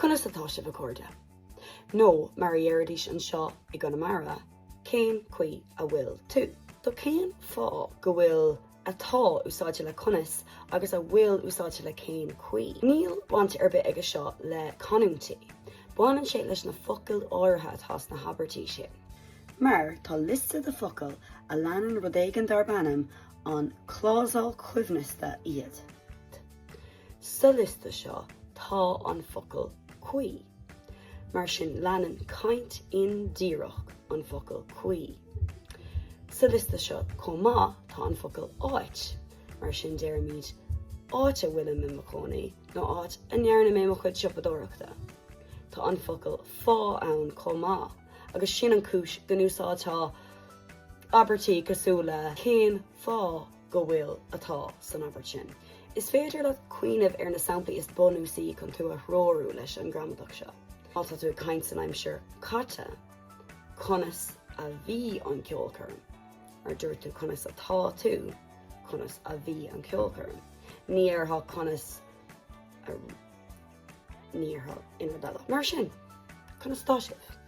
Conas atá sibh a cóide. nó mar dhéirdís an seo I gona mara, cén chuí a bhfuil tú. Tá cén fá go bhfuil atá úsáide le conas agus a bhfuil úsáide le cén chuí. Níl baint bit aige seo le canúntaí. Baineann sé leis na focail áirithe atá na habartí sin. Mar tá liste de focail a leanan rud éigean dar bannam an Clásál Coibhneasta iad. Sa liste seo tá an focail chuí. Mar sin leanan caint indíreach an focail chuí. Sa liste seo comá tá an focail áit, mar sin déirmid áit a bhfuil mé macónaí nó áit a nearna mé mo chuid siopadóireachta. Tá an focail fá ann comá, agus sin an cúis go úsátá abertí cosúla cén fá go bhfuil atá san abert sin. Is féidir le cuiineh ar na samplaí is bonúsaí chun tú a thróirú leis an gramadach seo. Mátá tú caint san aimsir caite, conas a bhí an ceolcharm, ar dúirt tú conas atá tú, conas a bhí an ceolcharm. Ní artha conas níortha ina dala. Mar sin, conas tá sibh.